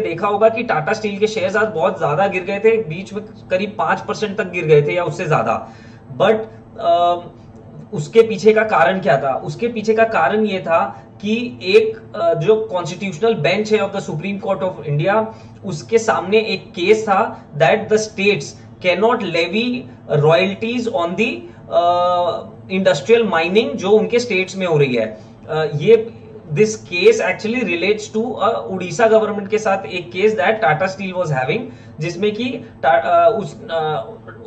देखा होगा कि टाटा स्टील के शेयर्स आज बहुत ज्यादा गिर गए थे, बीच में करीब 5% तक गिर गए थे या उससे ज्यादा। बट उसके पीछे का कारण क्या था? उसके पीछे का कारण यह था कि एक जो कॉन्स्टिट्यूशनल बेंच है of the Supreme Court of India, उसके सामने एक केस था that the states can not levy royalties on the industrial mining जो उनके स्टेट्स में हो रही है। ये this case actually relates to Orissa government के साथ एक case that Tata steel was having, जिसमें कि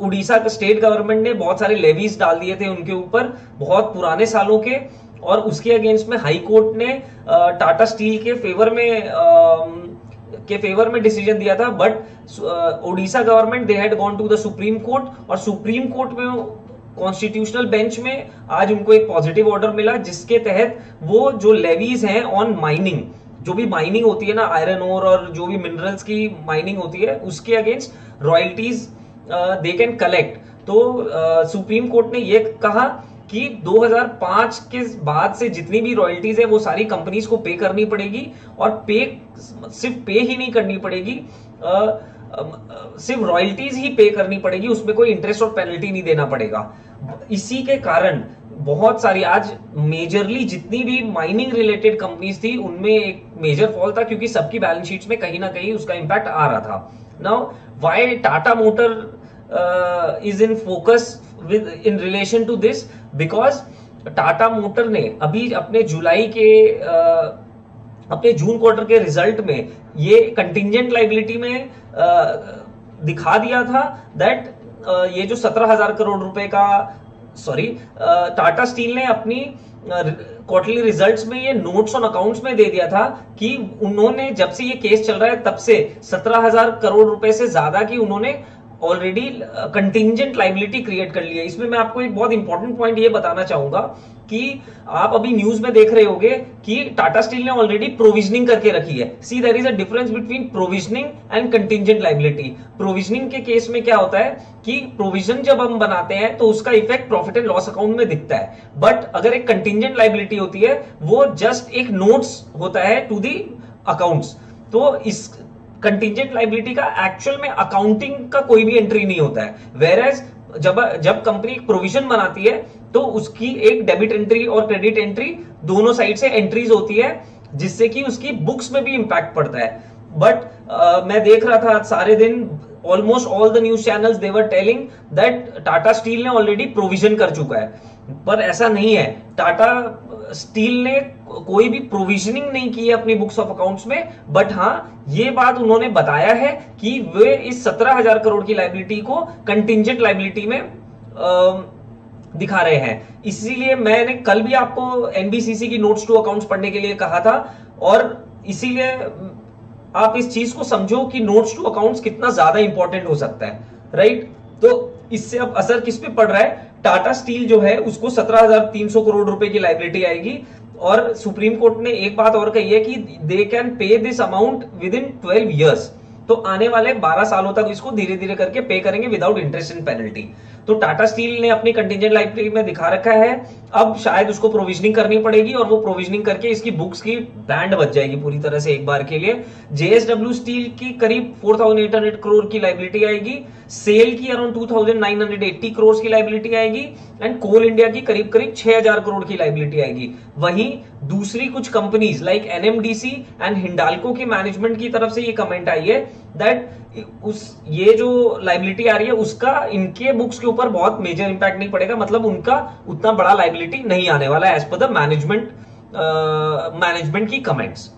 उड़ीसा का स्टेट गवर्नमेंट ने बहुत सारे लेवीज डाल दिए थे उनके ऊपर बहुत पुराने सालों के, और उसके अगेंस्ट में हाई कोर्ट ने टाटा स्टील के फेवर में डिसीजन दिया था। But Orissa government they had gone to the Supreme Court, और सुप्रीम कोर्ट में कॉन्स्टिट्यूशनल बेंच में आज उनको एक पॉजिटिव ऑर्डर मिला, जिसके तहत वो जो लेवीज हैं ऑन माइनिंग, जो भी माइनिंग होती है ना, आयरन ओर और जो भी मिनरल्स की माइनिंग होती है, उसके against royalties they can collect. तो सुप्रीम कोर्ट ने ये कहा कि 2005 के बाद से जितनी भी रॉयल्टीज है वो सारी कंपनीज को पे करनी पड़ेगी, और सिर्फ पे ही नहीं करनी पड़ेगी, सिर्फ रॉयल्टीज ही पे करनी पड़ेगी, उसमें कोई इंटरेस्ट और पेनल्टी नहीं देना पड़ेगा। इसी के कारण बहुत सारी आज मेजरली जितनी भी माइनिंग रिलेटेड कंपनीज थी उनमें एक मेजर फॉल था, क्योंकि सबकी बैलेंस शीट्स में कहीं ना कहीं उसका इंपैक्ट आ रहा था। Now why Tata motor is in focus in relation to this, because Tata motor ने अभी अपने अपने जून क्वार्टर के रिजल्ट में ये कंटिंजेंट लाइबिलिटी में दिखा दिया था दैट ये जो 17,000 करोड़ रुपए का टाटा स्टील ने अपनी क्वार्टरली रिजल्ट्स में ये नोट्स ऑन अकाउंट्स में दे दिया था कि उन्होंने जब से ये केस चल रहा है तब से 17,000 करोड़ रुपए से ज्यादा की उन्होंने ऑलरेडी कंटिंजेंट लाइबिलिटी क्रिएट कर लिया है। इसमें मैं आपको एक बहुत इंपॉर्टेंट पॉइंट ये बताना चाहूंगा कि आप अभी न्यूज में देख रहे होंगे कि टाटा स्टील ने ऑलरेडी प्रोविजनिंग करके रखी है। See there is a difference between provisioning and contingent liability. Provisioning के केस में क्या होता है कि प्रोविजन जब हम बनाते हैं तो उसका effect profit and loss account में दिखता है, बट अगर एक कंटिंजेंट लाइबिलिटी होती है वो जस्ट एक नोट्स होता है टू दी अकाउंट्स। तो इस कंटिंजेंट लाइबिलिटी का एक्चुअल में अकाउंटिंग का कोई भी एंट्री नहीं होता है, वेयरएज जब कंपनी एक प्रोविजन बनाती है तो उसकी एक डेबिट एंट्री और क्रेडिट एंट्री दोनों साइड से एंट्रीज होती है, जिससे कि उसकी बुक्स में भी इंपैक्ट पड़ता है। बट मैं देख रहा था सारे दिन almost all the news channels they were telling that Tata Steel ने ऑलरेडी प्रोविजन कर चुका है, पर ऐसा नहीं है। टाटा स्टील ने कोई भी प्रोविजनिंग नहीं की है अपनी बुक्स ऑफ अकाउंट्स में, बट हाँ ये बात उन्होंने बताया है कि वे इस 17,000 करोड़ की लाइबिलिटी को कंटिंजेंट लाइबिलिटी में दिखा रहे हैं। इसीलिए मैंने कल भी आपको एनबीसीसी की नोट्स टू अकाउंट्स पढ़ने के लिए कहा था, और इसीलिए आप इस चीज को समझो कि नोट्स टू अकाउंट्स कितना ज्यादा इंपॉर्टेंट हो सकता है, राइट। तो इससे अब असर किस पे पड़ रहा है? टाटा स्टील जो है उसको 17,300 करोड़ रुपए की लाइबिलिटी आएगी, और सुप्रीम कोर्ट ने एक बात और कही है कि they can pay this amount with in 12 years. तो आने वाले 12 सालों तक इसको धीरे धीरे करके पे करेंगे विदाउट इंटरेस्ट एंड पेनल्टी। तो टाटा स्टील ने अपनी कंटिंजेंट लाइबिलिटी में दिखा रखा है, अब शायद उसको प्रोविजनिंग करनी पड़ेगी, और वो प्रोविजनिंग करके इसकी बुक्स की बैंड बच जाएगी पूरी तरह से एक बार के लिए। जेएसडब्ल्यू स्टील की करीब 4,800 करोड़ की लाइबिलिटी आएगी, सेल की अराउंड 2,980 करोड़ की लाइबिलिटी आएगी, एंड कोल इंडिया की करीब करीब 6,000 करोड़ की लाइबिलिटी आएगी। वहीं दूसरी कुछ companies like NMDC and Hindalco की मैनेजमेंट की तरफ से ये कमेंट आई है दैट ये जो लाइबिलिटी आ रही है उसका इनके बुक्स के ऊपर बहुत मेजर इंपैक्ट नहीं पड़ेगा, मतलब उनका उतना बड़ा लाइबिलिटी नहीं आने वाला है एज पर द मैनेजमेंट की कमेंट्स।